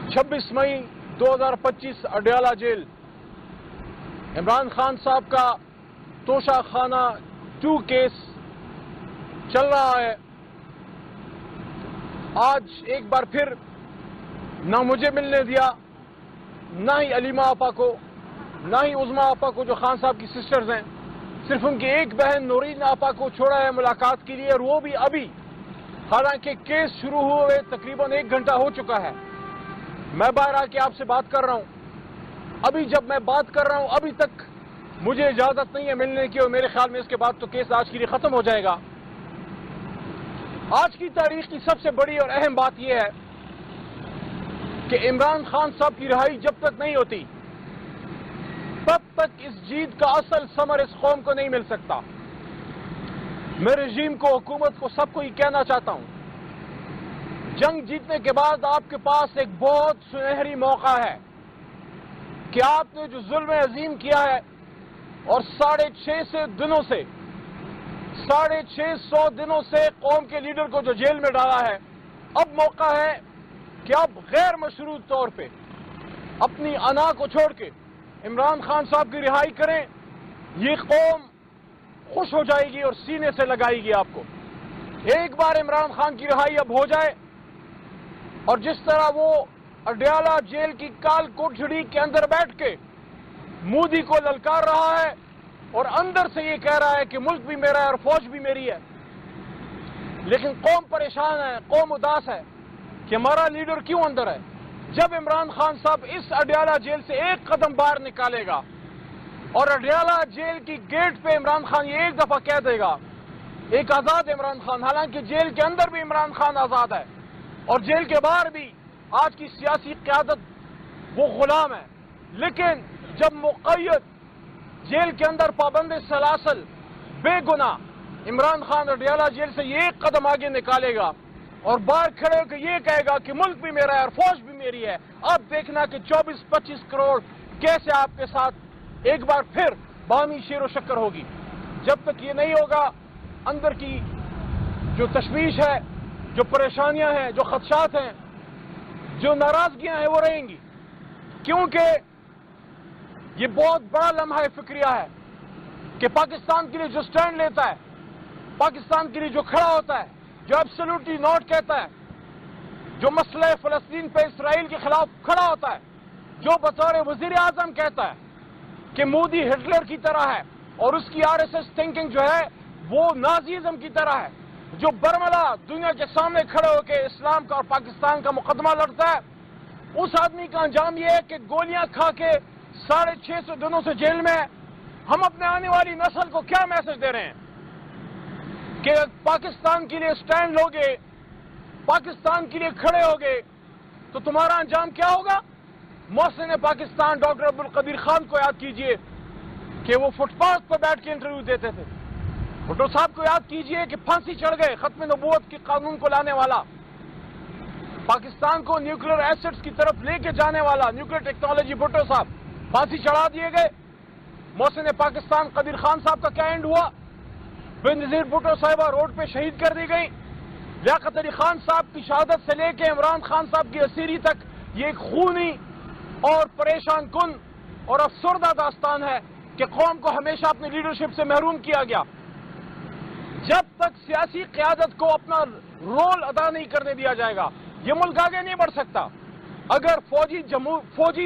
26 मई 2025 Adiala jail. Imran Khan साहब का तोशा खाना 2 केस चल रहा है। आज एक बार फिर ना मुझे मिलने दिया, ना ही अलीमा आपा को, ना ही उज़मा आपा को जो खान साहब की सिस्टर्स हैं। सिर्फ उनकी एक बहन नूरीन आपा को छोड़ा है मुलाकात के लिए, और वो भी अभी, हालांकि केस शुरू हुए तकरीबन 1 घंटा हो चुका है। मैं बाहर आके आपसे बात कर रहा हूं। अभी जब मैं बात कर रहा हूं, अभी तक मुझे इजाजत नहीं है मिलने की, और मेरे ख्याल में इसके बाद तो केस आज के लिए खत्म हो जाएगा। आज की तारीख की सबसे बड़ी और अहम बात यह है कि इमरान खान साहब की रिहाई जब तक नहीं होती, तब तक इस जीत का असल समर इस कौम को नहीं मिल सकता। मैं रजीम को, हुकूमत को, सबको ही कहना चाहता हूं, जंग जीतने के बाद आपके पास एक बहुत सुनहरी मौका है कि आपने जो जुल्म अजीम किया है और 650 दिनों से कौम के लीडर को जो जेल में डाला है, अब मौका है कि आप गैर मशरूत तौर पे अपनी अना को छोड़ के इमरान खान साहब की रिहाई करें। ये कौम खुश हो जाएगी और सीने से लगाएगी आपको। एक बार इमरान खान की रिहाई अब हो जाए, और जिस तरह वो अडयाला जेल की काल कोठड़ी के अंदर बैठ के मोदी को ललकार रहा है और अंदर से ये कह रहा है कि मुल्क भी मेरा है और फौज भी मेरी है, लेकिन कौम परेशान है, कौम उदास है कि हमारा लीडर क्यों अंदर है। जब इमरान खान साहब इस अडयाला जेल से एक कदम बाहर निकालेगा और अडयाला जेल की गेट पे इमरान खान ये एक दफा कह देगा, एक आजाद इमरान खान, हालांकि जेल के अंदर भी इमरान खान आजाद है और जेल के बाहर भी आज की सियासी क़यादत वो गुलाम है, लेकिन जब मुक़य्यद जेल के अंदर पाबंद सलासल बेगुनाह इमरान खान अडयाला जेल से ये एक कदम आगे निकालेगा और बाहर खड़े होकर ये कहेगा कि मुल्क भी मेरा है और फौज भी मेरी है, अब देखना कि 24-25 करोड़ कैसे आपके साथ एक बार फिर बामी शेर शक्कर होगी। जब तक ये नहीं होगा, अंदर की जो तशवीश है, जो परेशानियां हैं, जो खदशात हैं, जो नाराजगियां हैं, वो रहेंगी, क्योंकि ये बहुत बड़ा लम्हा फिक्रिया है कि पाकिस्तान के लिए जो स्टैंड लेता है, पाकिस्तान के लिए जो खड़ा होता है, जो एब्सोल्युटली नॉट कहता है, जो मसले फलस्तीन पे इसराइल के खिलाफ खड़ा होता है, जो बतौर वजीर आजम कहता है कि मोदी हिटलर की तरह है और उसकी आरएसएस थिंकिंग जो है वो नाजीज़म की तरह है, जो बरमला दुनिया के सामने खड़े होकर इस्लाम का और पाकिस्तान का मुकदमा लड़ता है, उस आदमी का अंजाम यह है कि गोलियां खा के 650 दिनों से जेल में है। हम अपने आने वाली नस्ल को क्या मैसेज दे रहे हैं कि पाकिस्तान के लिए स्टैंड लोगे, पाकिस्तान के लिए खड़े होगे, तो तुम्हारा अंजाम क्या होगा। मोहसिन पाकिस्तान डॉक्टर अब्दुल कदीर खान को याद कीजिए कि वो फुटपाथ पर बैठ के इंटरव्यू देते थे। भुट्टो साहब को याद कीजिए कि फांसी चढ़ गए, खत्म नबूवत के कानून को लाने वाला, पाकिस्तान को न्यूक्लियर एसेट्स की तरफ लेके जाने वाला न्यूक्लियर टेक्नोलॉजी भुट्टो साहब फांसी चढ़ा दिए गए। मोहसिन पाकिस्तान कदीर खान साहब का क्या एंड हुआ, बेनज़ीर भुट्टो साहिबा रोड पे शहीद कर दी गई। लियाकत अली खान साहब की शहादत से लेके इमरान खान साहब की असीरी तक ये एक खूनी और परेशान कुन और अफसरदा दास्तान है कि कौम को हमेशा अपनी लीडरशिप से महरूम किया गया। जब तक सियासी क़यादत को अपना रोल अदा नहीं करने दिया जाएगा, ये मुल्क आगे नहीं बढ़ सकता। अगर फौजी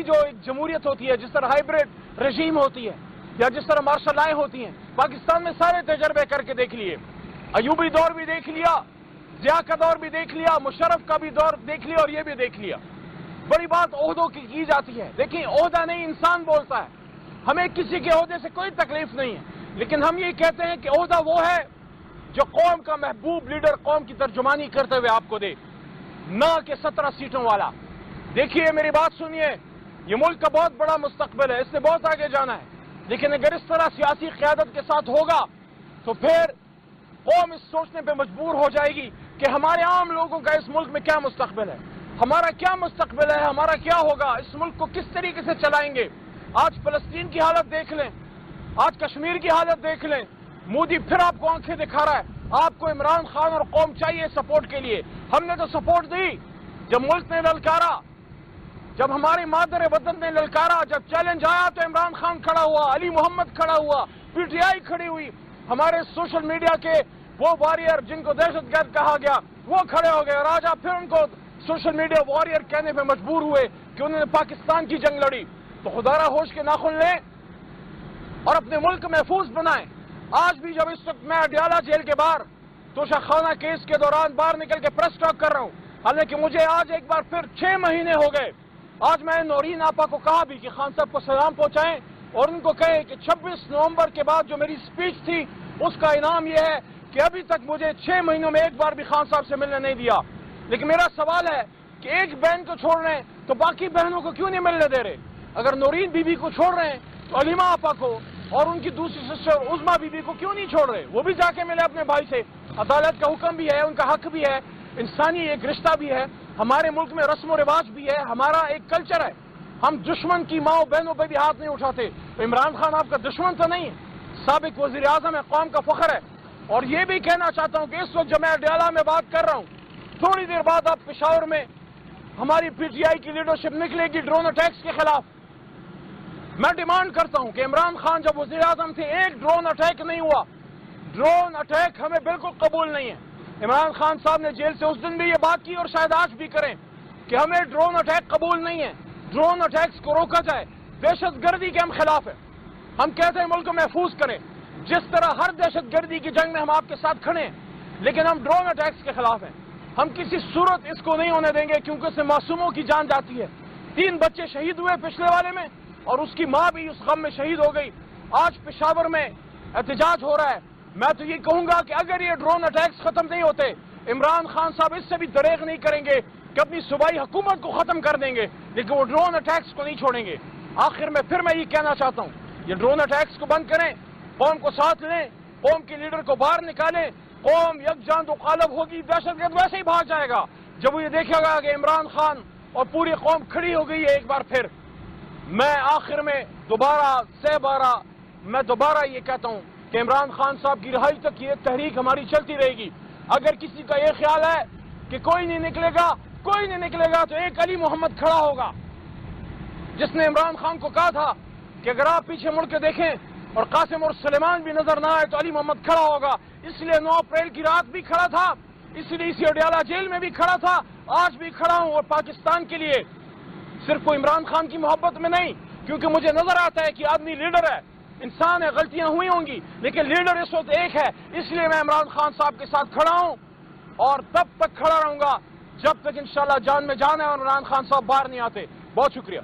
जो एक जमहूरियत होती है, जिस तरह हाइब्रिड रजीम होती है या जिस तरह मार्शल लॉ होती हैं, पाकिस्तान में सारे तजर्बे करके देख लिए, अयूबी दौर भी देख लिया, जिया का दौर भी देख लिया, मुशर्रफ का भी दौर देख लिया और ये भी देख लिया। बड़ी बात ओहदों की जाती है, देखिए ओहदा नहीं इंसान बोलता है, हमें किसी के ओहदे से कोई तकलीफ नहीं है, लेकिन हम ये कहते हैं कि ओहदा वो है जो कौम का महबूब लीडर कौम की तर्जुमानी करते हुए आपको दे, ना कि 17 सीटों वाला। देखिए मेरी बात सुनिए, ये मुल्क का बहुत बड़ा मुस्तकबिल है, इसने बहुत आगे जाना है, लेकिन अगर इस तरह सियासी क़यादत के साथ होगा तो फिर कौम इस सोचने पे मजबूर हो जाएगी कि हमारे आम लोगों का इस मुल्क में क्या मुस्तकबिल है, हमारा क्या मुस्तकबिल है, हमारा क्या होगा, इस मुल्क को किस तरीके से चलाएंगे। आज फलस्तीन की हालत देख लें, आज कश्मीर की हालत देख लें, मोदी फिर आपको आंखें दिखा रहा है, आपको इमरान खान और कौम चाहिए सपोर्ट के लिए। हमने तो सपोर्ट दी जब मुल्क ने ललकारा جب ہماری مادر وطن نے للکارا، جب چیلنج آیا تو عمران خان کھڑا ہوا، علی محمد کھڑا ہوا، پی ٹی آئی کھڑی ہوئی، ہمارے سوشل میڈیا کے وہ وارئر جن کو دہشت گرد کہا گیا وہ کھڑے ہو گئے، اور آج آپ پھر ان کو سوشل میڈیا وارئر کہنے پہ مجبور ہوئے کہ انہوں نے پاکستان کی جنگ لڑی۔ تو خدا را ہوش کے ناخن لیں اور اپنے ملک محفوظ بنائیں۔ آج بھی جب اس وقت میں اڈیالہ جیل کے باہر توشہ خانہ کیس کے دوران باہر نکل کے پریس ٹاک کر رہا ہوں، حالانکہ مجھے آج ایک بار پھر 6 مہینے ہو گئے، آج میں نورین آپا کو کہا بھی کہ خان صاحب کو سلام پہنچائیں اور ان کو کہیں کہ 26 نومبر کے بعد جو میری سپیچ تھی اس کا انعام یہ ہے کہ ابھی تک مجھے 6 مہینوں میں ایک بار بھی خان صاحب سے ملنے نہیں دیا۔ لیکن میرا سوال ہے کہ ایک بہن کو چھوڑ رہے ہیں تو باقی بہنوں کو کیوں نہیں ملنے دے رہے؟ اگر نورین بی بی کو چھوڑ رہے ہیں تو علیمہ آپا کو اور ان کی دوسری سسٹر عظمیٰ بی بی کو کیوں نہیں چھوڑ رہے؟ وہ بھی جا کے ملے اپنے بھائی سے۔ عدالت کا حکم بھی ہے، ان کا حق بھی ہے، انسانی ایک رشتہ بھی ہے، ہمارے ملک میں رسم و رواج بھی ہے، ہمارا ایک کلچر ہے، ہم دشمن کی ماں بہنوں پہ بھی ہاتھ نہیں اٹھاتے۔ تو عمران خان آپ کا دشمن تو نہیں ہے، سابق وزیر اعظم ہے، قوم کا فخر ہے۔ اور یہ بھی کہنا چاہتا ہوں کہ اس وقت جب میں اڈیالہ میں بات کر رہا ہوں، تھوڑی دیر بعد اب پشاور میں ہماری پی ٹی آئی کی لیڈرشپ نکلے گی ڈرون اٹیکس کے خلاف۔ میں ڈیمانڈ کرتا ہوں کہ عمران خان جب وزیر اعظم تھے ایک ڈرون اٹیک نہیں ہوا، ڈرون اٹیک ہمیں بالکل قبول نہیں ہے۔ عمران خان صاحب نے جیل سے اس دن بھی یہ بات کی اور شاید آج بھی کریں کہ ہمیں ڈرون اٹیک قبول نہیں ہے، ڈرون اٹیکس کو روکا جائے، دہشت گردی کے ہم خلاف ہیں۔ ہم کہتے ہیں ملک کو محفوظ کریں، جس طرح ہر دہشت گردی کی جنگ میں ہم آپ کے ساتھ کھڑے ہیں، لیکن ہم ڈرون اٹیکس کے خلاف ہیں۔ ہم کسی صورت اس کو نہیں ہونے دیں گے کیونکہ اس سے معصوموں کی جان جاتی ہے۔ 3 بچے شہید ہوئے پچھلے والے میں اور اس کی ماں بھی اس غم میں شہید ہو گئی۔ آج پشاور میں احتجاج ہو رہا ہے۔ میں تو یہ کہوں گا کہ اگر یہ ڈرون اٹیکس ختم نہیں ہوتے، عمران خان صاحب اس سے بھی دریغ نہیں کریں گے کہ اپنی صوبائی حکومت کو ختم کر دیں گے، لیکن وہ ڈرون اٹیکس کو نہیں چھوڑیں گے۔ آخر میں پھر میں یہ کہنا چاہتا ہوں، یہ ڈرون اٹیکس کو بند کریں، قوم کو ساتھ لیں، قوم کے لیڈر کو باہر نکالیں، قوم یکجان و غالب ہوگی، دہشت گرد ویسے ہی بھاگ جائے گا جب وہ یہ دیکھے گا کہ عمران خان اور پوری قوم کھڑی ہو گئی ہے ایک بار پھر۔ میں آخر میں دوبارہ یہ کہتا ہوں کہ عمران خان صاحب کی رہائی تک یہ تحریک ہماری چلتی رہے گی۔ اگر کسی کا یہ خیال ہے کہ کوئی نہیں نکلے گا تو ایک علی محمد کھڑا ہوگا جس نے عمران خان کو کہا تھا کہ اگر آپ پیچھے مڑ کے دیکھیں اور قاسم اور سلیمان بھی نظر نہ آئے تو علی محمد کھڑا ہوگا۔ اس لیے 9 اپریل کی رات بھی کھڑا تھا، اس لیے اسی اڈیالہ جیل میں بھی کھڑا تھا، آج بھی کھڑا ہوں، اور پاکستان کے لیے صرف کوئی عمران خان کی محبت میں نہیں، کیونکہ مجھے نظر آتا ہے کہ آدمی لیڈر ہے، انسان ہے، غلطیاں ہوئی ہوں گی، لیکن لیڈر اس وقت ایک ہے۔ اس لیے میں عمران خان صاحب کے ساتھ کھڑا ہوں اور تب تک کھڑا رہوں گا جب تک انشاءاللہ جان میں جان ہے اور عمران خان صاحب باہر نہیں آتے۔ بہت شکریہ۔